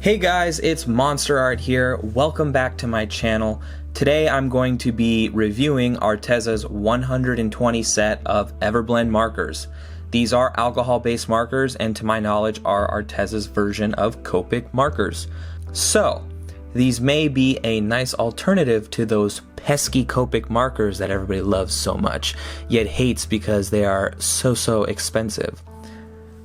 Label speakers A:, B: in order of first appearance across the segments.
A: Hey guys, it's Monster Art here. Welcome back to my channel. Today I'm going to be reviewing Arteza's 120 set of EverBlend markers. These are alcohol-based markers and to my knowledge are Arteza's version of Copic markers. So, these may be a nice alternative to those pesky Copic markers that everybody loves so much, yet hates because they are so expensive.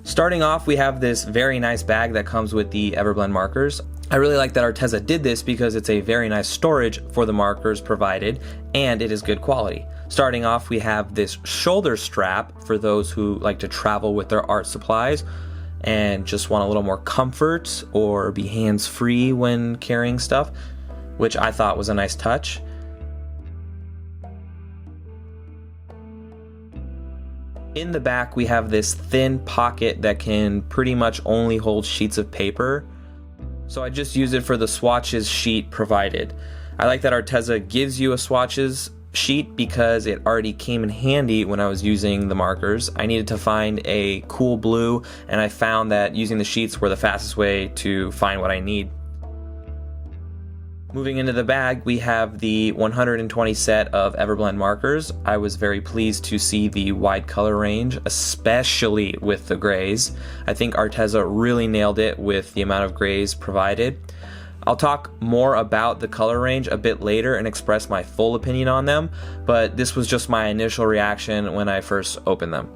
A: Starting off, we have this very nice bag that comes with the EverBlend markers. I really like that Arteza did this because it's a very nice storage for the markers provided and it is good quality. Starting off, we have this shoulder strap for those who like to travel with their art supplies and just want a little more comfort or be hands-free when carrying stuff, which I thought was a nice touch. In the back, we have this thin pocket that can pretty much only hold sheets of paper. So I just use it for the Swatches sheet provided. I like that Arteza gives you a Swatches sheet because it already came in handy when I was using the markers. I needed to find a cool blue, and I found that using the sheets were the fastest way to find what I need. Moving into the bag, we have the 120 set of EverBlend markers. I was very pleased to see the wide color range, especially with the grays. I think Arteza really nailed it with the amount of grays provided. I'll talk more about the color range a bit later and express my full opinion on them, but this was just my initial reaction when I first opened them.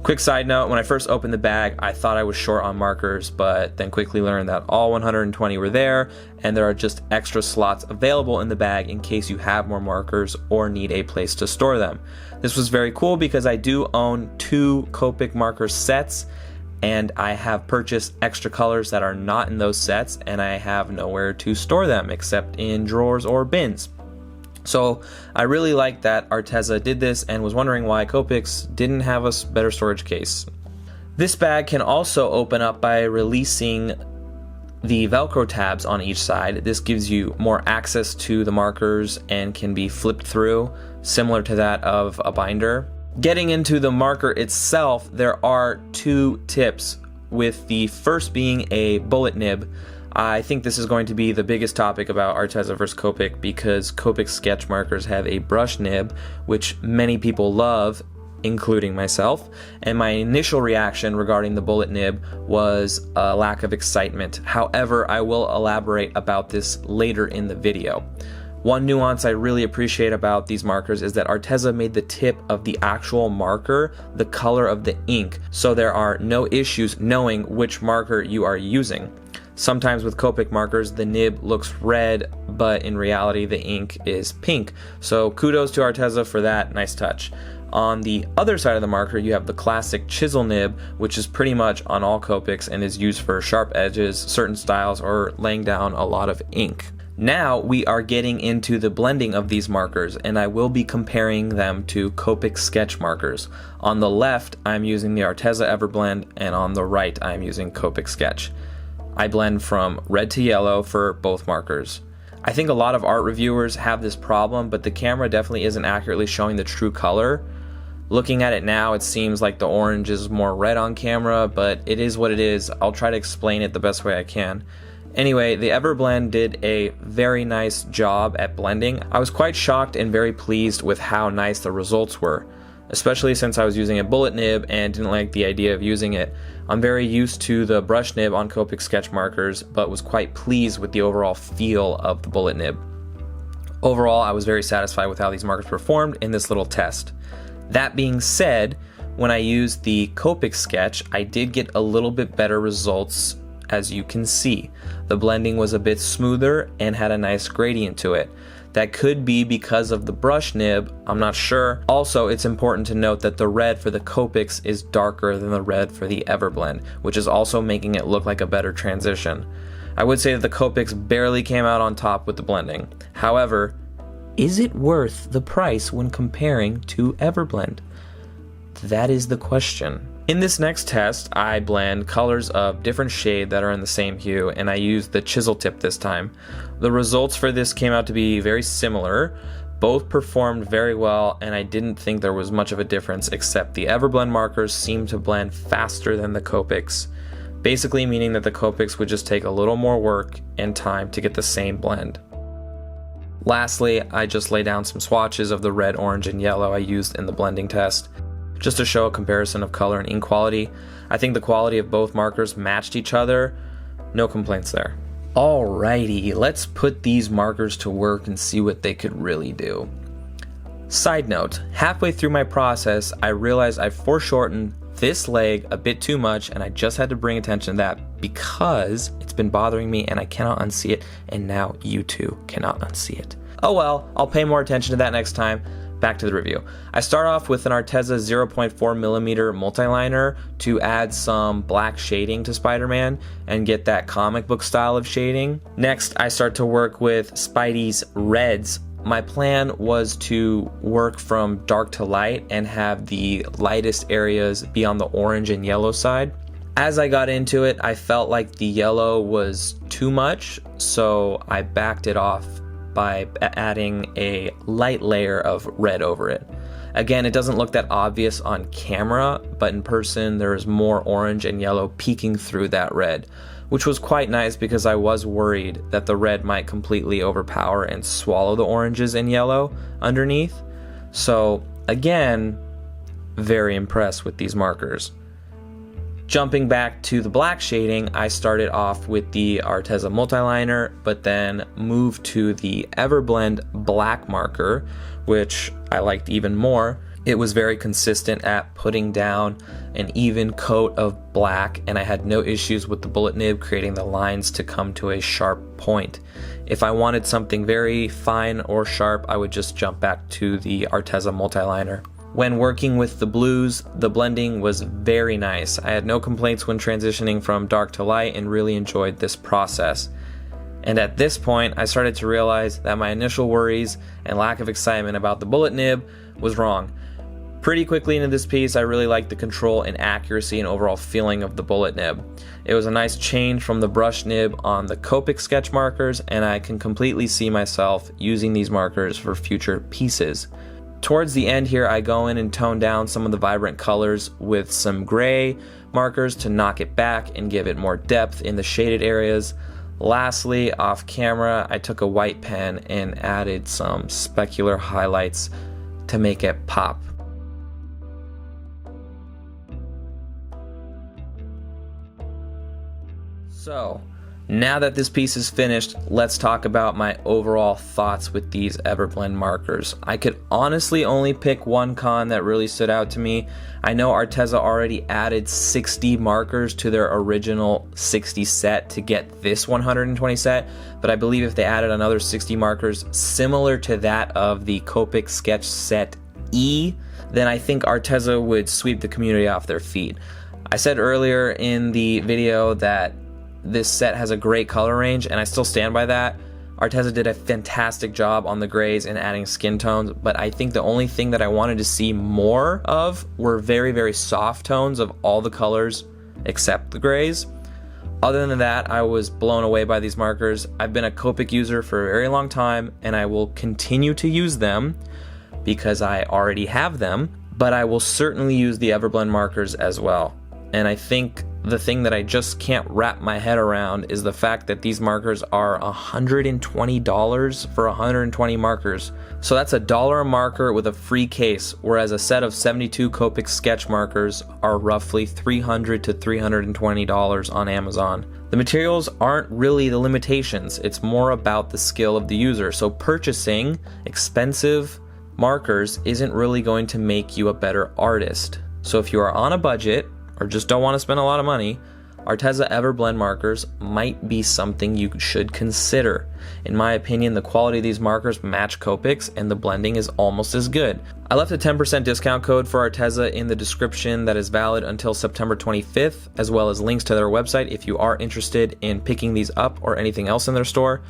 A: Quick side note, when I first opened the bag, I thought I was short on markers, but then quickly learned that all 120 were there, and there are just extra slots available in the bag in case you have more markers or need a place to store them. This was very cool because I do own 2 Copic marker sets, and I have purchased extra colors that are not in those sets, and I have nowhere to store them except in drawers or bins. So I really like that Arteza did this and was wondering why Copics didn't have a better storage case. This bag can also open up by releasing the Velcro tabs on each side. This gives you more access to the markers and can be flipped through, similar to that of a binder. Getting into the marker itself, there are 2 tips, with the first being a bullet nib. I think this is going to be the biggest topic about Arteza versus Copic because Copic sketch markers have a brush nib, which many people love, including myself, and my initial reaction regarding the bullet nib was a lack of excitement. However, I will elaborate about this later in the video. One nuance I really appreciate about these markers is that Arteza made the tip of the actual marker the color of the ink, so there are no issues knowing which marker you are using. Sometimes with Copic markers, the nib looks red, but in reality the ink is pink. So kudos to Arteza for that nice touch. On the other side of the marker, you have the classic chisel nib, which is pretty much on all Copics and is used for sharp edges, certain styles, or laying down a lot of ink. Now we are getting into the blending of these markers, and I will be comparing them to Copic sketch markers. On the left, I'm using the Arteza EverBlend, and on the right, I'm using Copic sketch. I blend from red to yellow for both markers. I think a lot of art reviewers have this problem, but the camera definitely isn't accurately showing the true color. Looking at it now, it seems like the orange is more red on camera, but it is what it is. I'll try to explain it the best way I can. Anyway, the EverBlend did a very nice job at blending. I was quite shocked and very pleased with how nice the results were, especially since I was using a bullet nib and didn't like the idea of using it. I'm very used to the brush nib on Copic sketch markers, but was quite pleased with the overall feel of the bullet nib. Overall, I was very satisfied with how these markers performed in this little test. That being said, when I used the Copic sketch, I did get a little bit better results. As you can see, the blending was a bit smoother and had a nice gradient to it. That could be because of the brush nib, I'm not sure. Also, it's important to note that the red for the Copics is darker than the red for the EverBlend, which is also making it look like a better transition. I would say that the Copics barely came out on top with the blending. However, is it worth the price when comparing to EverBlend? That is the question. In this next test, I blend colors of different shade that are in the same hue, and I used the chisel tip this time. The results for this came out to be very similar. Both performed very well, and I didn't think there was much of a difference, except the EverBlend markers seemed to blend faster than the Copics. basically meaning that the Copics would just take a little more work and time to get the same blend. Lastly, I just lay down some swatches of the red, orange, and yellow I used in the blending test, just to show a comparison of color and ink quality. I think the quality of both markers matched each other. No complaints there. Alrighty, let's put these markers to work and see what they could really do. Side note, halfway through my process, I realized I foreshortened this leg a bit too much, and I just had to bring attention to that because it's been bothering me and I cannot unsee it, and now you too cannot unsee it. Oh well, I'll pay more attention to that next time. Back to the review. I start off with an Arteza 0.4mm multiliner to add some black shading to Spider-Man and get that comic book style of shading. Next, I start to work with Spidey's reds. My plan was to work from dark to light and have the lightest areas be on the orange and yellow side. As I got into it, I felt like the yellow was too much, so I backed it off by adding a light layer of red over it. Again, it doesn't look that obvious on camera, but in person there is more orange and yellow peeking through that red, which was quite nice because I was worried that the red might completely overpower and swallow the oranges and yellow underneath. So again, very impressed with these markers. Jumping back to the black shading, I started off with the Arteza multiliner, but then moved to the EverBlend black marker, which I liked even more. It was very consistent at putting down an even coat of black, and I had no issues with the bullet nib creating the lines to come to a sharp point. If I wanted something very fine or sharp, I would just jump back to the Arteza multiliner. When working with the blues, the blending was very nice. I had no complaints when transitioning from dark to light and really enjoyed this process. And at this point, I started to realize that my initial worries and lack of excitement about the bullet nib was wrong. Pretty quickly into this piece, I really liked the control and accuracy and overall feeling of the bullet nib. It was a nice change from the brush nib on the Copic sketch markers, and I can completely see myself using these markers for future pieces. Towards the end here, I go in and tone down some of the vibrant colors with some gray markers to knock it back and give it more depth in the shaded areas. Lastly, off camera, I took a white pen and added some specular highlights to make it pop. So, now that this piece is finished, let's talk about my overall thoughts with these EverBlend markers. I could honestly only pick one con that really stood out to me. I know Arteza already added 60 markers to their original 60 set to get this 120 set, but I believe if they added another 60 markers similar to that of the Copic Sketch Set E, then I think Arteza would sweep the community off their feet. I said earlier in the video that this set has a great color range, and I still stand by that. Arteza did a fantastic job on the grays and adding skin tones, but I think the only thing that I wanted to see more of were very, very soft tones of all the colors except the grays. Other than that, I was blown away by these markers. I've been a Copic user for a very long time, and I will continue to use them because I already have them, but I will certainly use the EverBlend markers as well. And I think the thing that I just can't wrap my head around is the fact that these markers are $120 for 120 markers. So that's $1 a marker with a free case, whereas a set of 72 Copic sketch markers are roughly $300 to $320 on Amazon. The materials aren't really the limitations, it's more about the skill of the user. So purchasing expensive markers isn't really going to make you a better artist. So if you are on a budget, or just don't want to spend a lot of money, Arteza EverBlend markers might be something you should consider. In my opinion, the quality of these markers match Copic's and the blending is almost as good. I left a 10% discount code for Arteza in the description that is valid until September 25th, as well as links to their website if you are interested in picking these up or anything else in their store.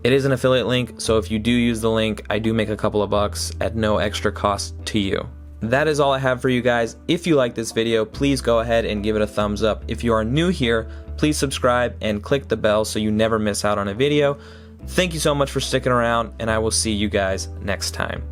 A: It is an affiliate link, so if you do use the link, I do make a couple of bucks at no extra cost to you. That is all I have for you guys. If you like this video, please go ahead and give it a thumbs up. If you are new here, please subscribe and click the bell so you never miss out on a video. Thank you so much for sticking around, and I will see you guys next time.